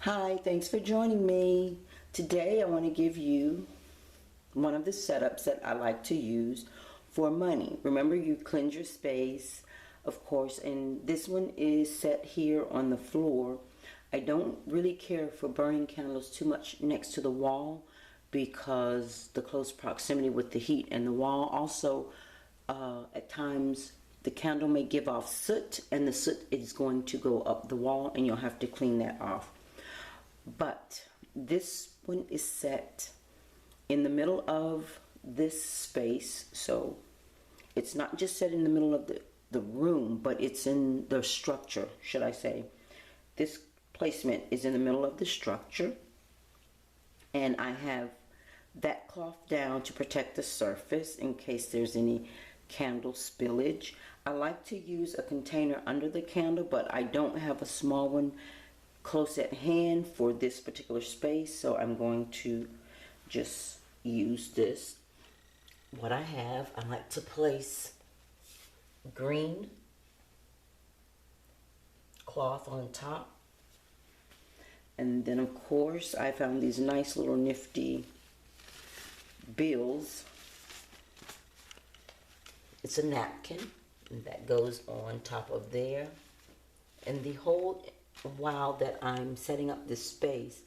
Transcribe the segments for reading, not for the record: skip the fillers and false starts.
Hi, thanks for joining me. Today I want to give you one of the setups that I like to use for money. Remember, you cleanse your space, of course, and this one is set here on the floor. I don't really care for burning candles too much next to the wall because the close proximity with the heat and the wall. Also, at times the candle may give off soot, and the soot is going to go up the wall and you'll have to clean that off. But this one is set in the middle of this space, so it's not just set in the middle of the room, but it's in the structure, should I say. This placement is in the middle of the structure, and I have that cloth down to protect the surface in case there's any candle spillage. I like to use a container under the candle, but I don't have a small one close at hand for this particular space, so I'm going to just use this. What I have, I like to place green cloth on top, and then of course I found these nice little nifty bills. It's a napkin that goes on top of there, and the whole while that I'm setting up this space,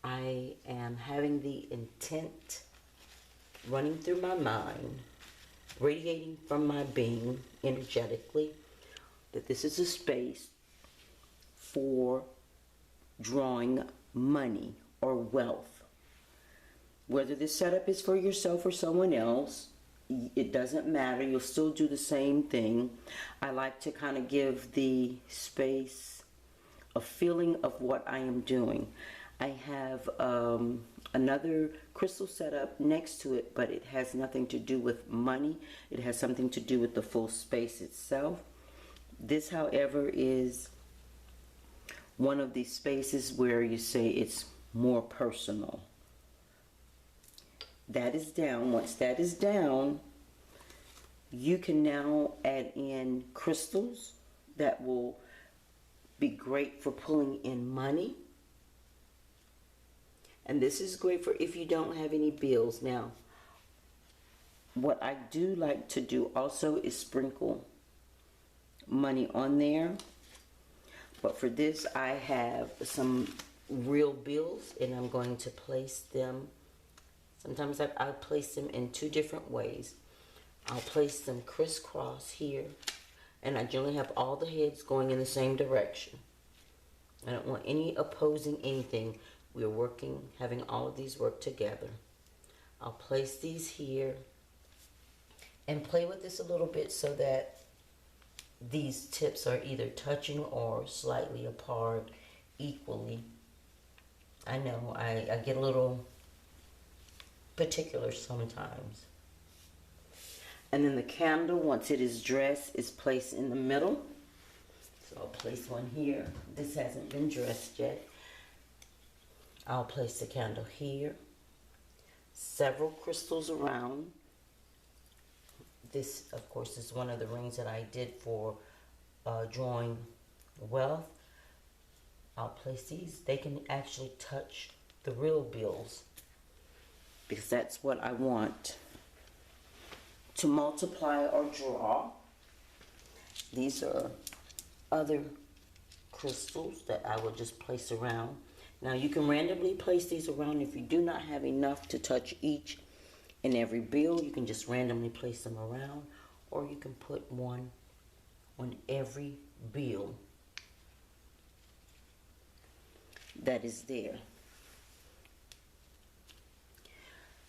I am having the intent running through my mind, radiating from my being energetically, that this is a space for drawing money or wealth. Whether this setup is for yourself or someone else, it doesn't matter. You'll still do the same thing. I like to kind of give the space a feeling of what I am doing. I have another crystal setup next to it, but it has nothing to do with money. It has something to do with the full space itself. This, however, is one of these spaces where you say it's more personal. That is down. Once that is down, you can now add in crystals that will be great for pulling in money. And this is great for if you don't have any bills. Now, what I do like to do also is sprinkle money on there. But for this, I have some real bills, and I'm going to place them. Sometimes I place them in two different ways. I'll place them crisscross here, and I generally have all the heads going in the same direction. I don't want any opposing anything. We're working, having all of these work together. I'll place these here and play with this a little bit so that these tips are either touching or slightly apart equally. I know I get a little particular sometimes. And then the candle, once it is dressed, is placed in the middle. So I'll place one here. This hasn't been dressed yet. I'll place the candle here. Several crystals around. This, of course, is one of the rings that I did for drawing wealth. I'll place these. They can actually touch the real bills, because that's what I want to multiply or draw. These are other crystals that I will just place around. Now you can randomly place these around. If you do not have enough to touch each and every bill, you can just randomly place them around, or you can put one on every bill that is there.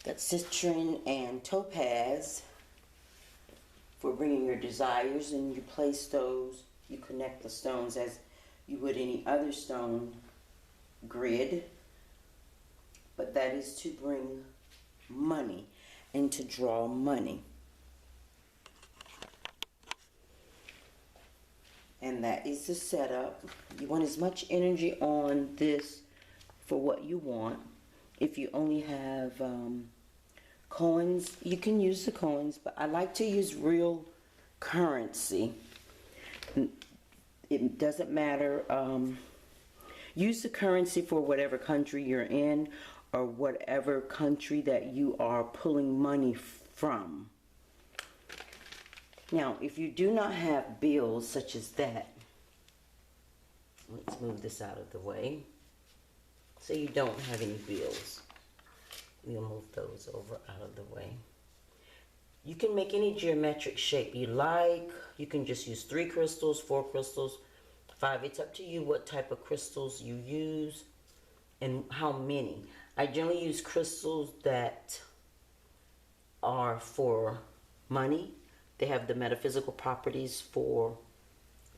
Got citrine and topaz for bringing your desires, and you place those, you connect the stones as you would any other stone grid, but that is to bring money and to draw money. And that is the setup. You want as much energy on this for what you want. If you only have coins, you can use the coins, but I like to use real currency. It doesn't matter. Use the currency for whatever country you're in or whatever country that you are pulling money from. Now, if you do not have bills such as that, let's move this out of the way. So you don't have any bills. We'll move those over out of the way. You can make any geometric shape you like. You can just use 3 crystals, 4 crystals, 5. It's up to you what type of crystals you use and how many. I generally use crystals that are for money. They have the metaphysical properties for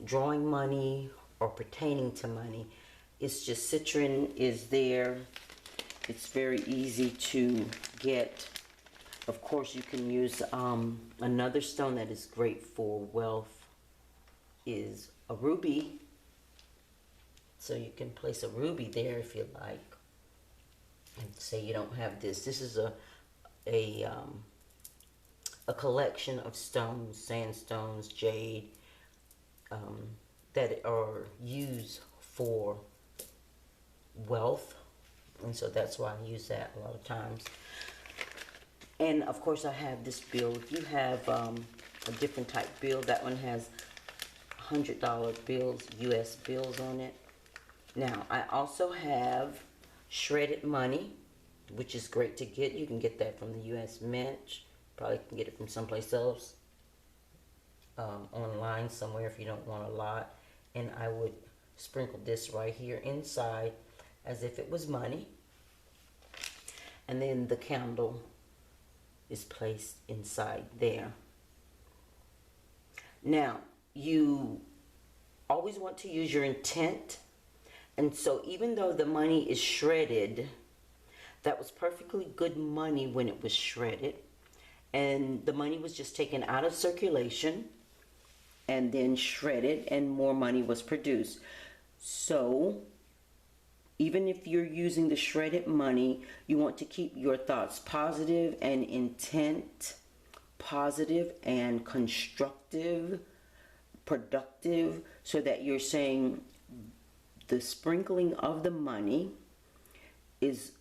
drawing money or pertaining to money. It's just citrine is there. It's very easy to get. Of course, you can use another stone that is great for wealth is a ruby. So you can place a ruby there if you like. And say you don't have this. This is a collection of stones, sandstones, jade, that are used for wealth. And so that's why I use that a lot of times. And of course I have this bill. You have a different type bill. That one has $100 bills, US bills on it. Now I also have shredded money, which is great to get. You can get that from the US Mint. Probably can get it from someplace else, online somewhere if you don't want a lot. And I would sprinkle this right here inside as if it was money. And then the candle is placed inside there. Now, you always want to use your intent. And so even though the money is shredded, that was perfectly good money when it was shredded. And the money was just taken out of circulation and then shredded and more money was produced. So even if you're using the shredded money, you want to keep your thoughts positive and intent positive and constructive, productive, so that you're saying the sprinkling of the money is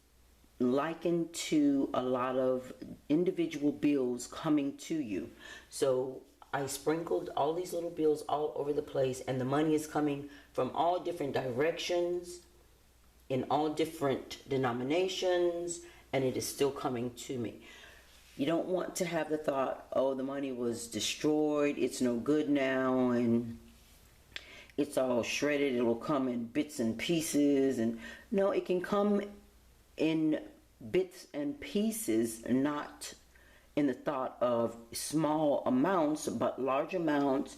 likened to a lot of individual bills coming to you. So I sprinkled all these little bills all over the place, and the money is coming from all different directions, in all different denominations, and it is still coming to me. You don't want to have the thought, oh, the money was destroyed, it's no good now, and it's all shredded, it'll come in bits and pieces. And no, it can come in bits and pieces, not in the thought of small amounts, but large amounts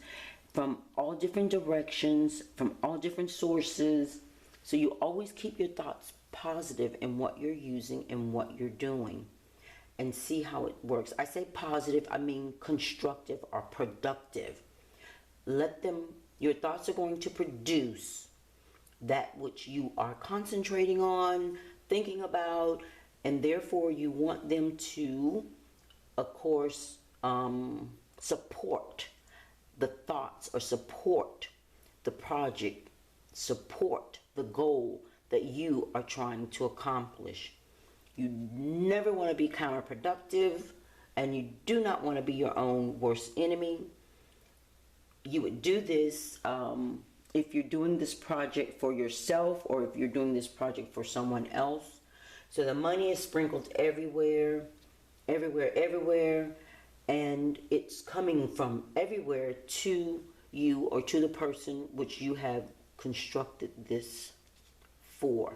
from all different directions, from all different sources. So you always keep your thoughts positive in what you're using and what you're doing, and see how it works. I say positive, I mean constructive or productive. Let them, your thoughts are going to produce that which you are concentrating on, thinking about, and therefore you want them to, of course, support the thoughts or support the project, support the goal that you are trying to accomplish. You never want to be counterproductive, and you do not want to be your own worst enemy. You would do this if you're doing this project for yourself, or if you're doing this project for someone else. So the money is sprinkled everywhere, everywhere, everywhere, and it's coming from everywhere to you or to the person which you have constructed this for.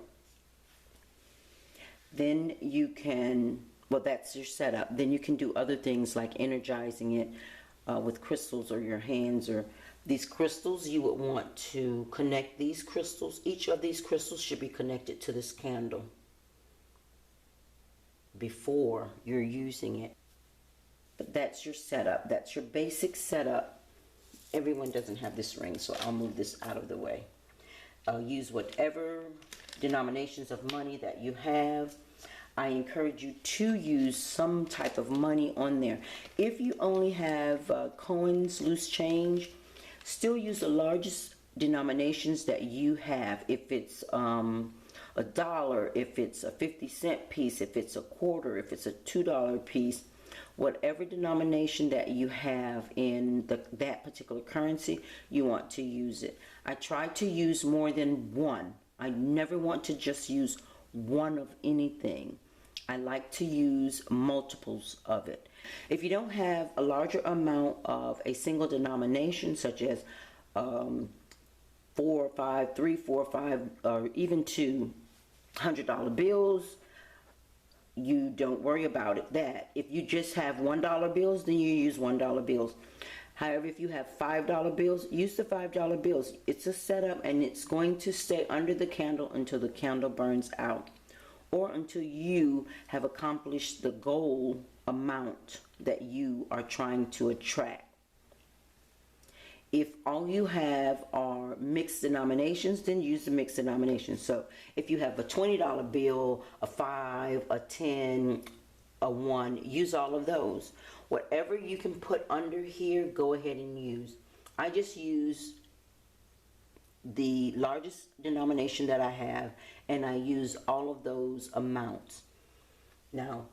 Then you can, well, that's your setup. Then you can do other things like energizing it with crystals or your hands, or these crystals. You would want to connect these crystals. Each of these crystals should be connected to this candle before you're using it. But that's your setup. That's your basic setup. Everyone doesn't have this ring, so I'll move this out of the way. Use whatever denominations of money that you have. I encourage you to use some type of money on there. If you only have coins, loose change, still use the largest denominations that you have. If it's a dollar, if it's a 50-cent piece, if it's a quarter, if it's a $2 piece, whatever denomination that you have in that particular currency, you want to use it. I try to use more than one. I never want to just use one of anything. I like to use multiples of it. If you don't have a larger amount of a single denomination, such as 4 or 5, 3, 4, 5, or even $200 bills, you don't worry about it. That if you just have $1 bills, then you use $1 bills. However, if you have $5 bills, use the $5 bills. It's a setup, and it's going to stay under the candle until the candle burns out, or until you have accomplished the goal amount that you are trying to attract. If all you have are mixed denominations, then use the mixed denominations. So if you have a $20 bill, a 5, a 10, a 1, use all of those. Whatever you can put under here, go ahead and use. I just use the largest denomination that I have, and I use all of those amounts. Now,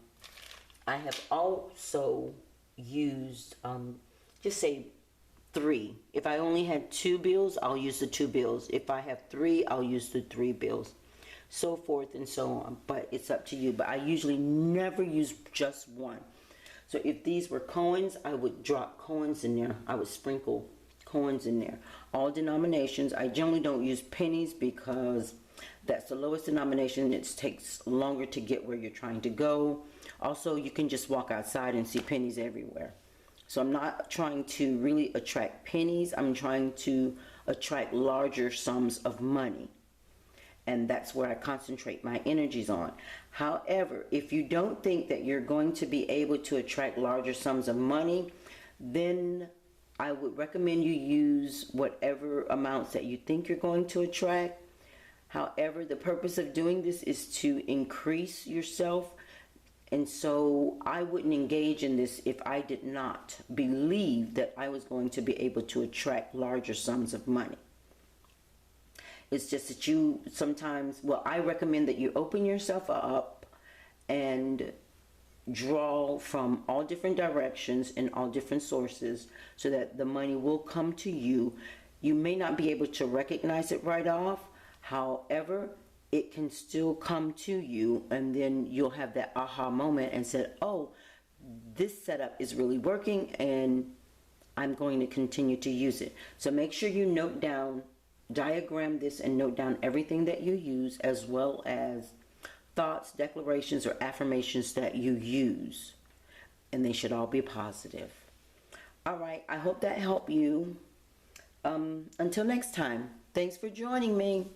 I have also used, just say 3. If I only had 2 bills, I'll use the 2 bills. If I have 3, I'll use the 3 bills. So forth and so on. But it's up to you. But I usually never use just one. So if these were coins, I would drop coins in there. I would sprinkle coins in there. All denominations. I generally don't use pennies because that's the lowest denomination. It takes longer to get where you're trying to go. Also, you can just walk outside and see pennies everywhere. So I'm not trying to really attract pennies. I'm trying to attract larger sums of money. And that's where I concentrate my energies on. However, if you don't think that you're going to be able to attract larger sums of money, then I would recommend you use whatever amounts that you think you're going to attract. However, the purpose of doing this is to increase yourself. And so I wouldn't engage in this if I did not believe that I was going to be able to attract larger sums of money. It's just that you sometimes, well, I recommend that you open yourself up and draw from all different directions and all different sources so that the money will come to you. You may not be able to recognize it right off. However, it can still come to you, and then you'll have that aha moment and said, oh, this setup is really working and I'm going to continue to use it. So make sure you note down, diagram this and note down everything that you use, as well as thoughts, declarations, or affirmations that you use. And they should all be positive. All right, I hope that helped you. Until next time, thanks for joining me.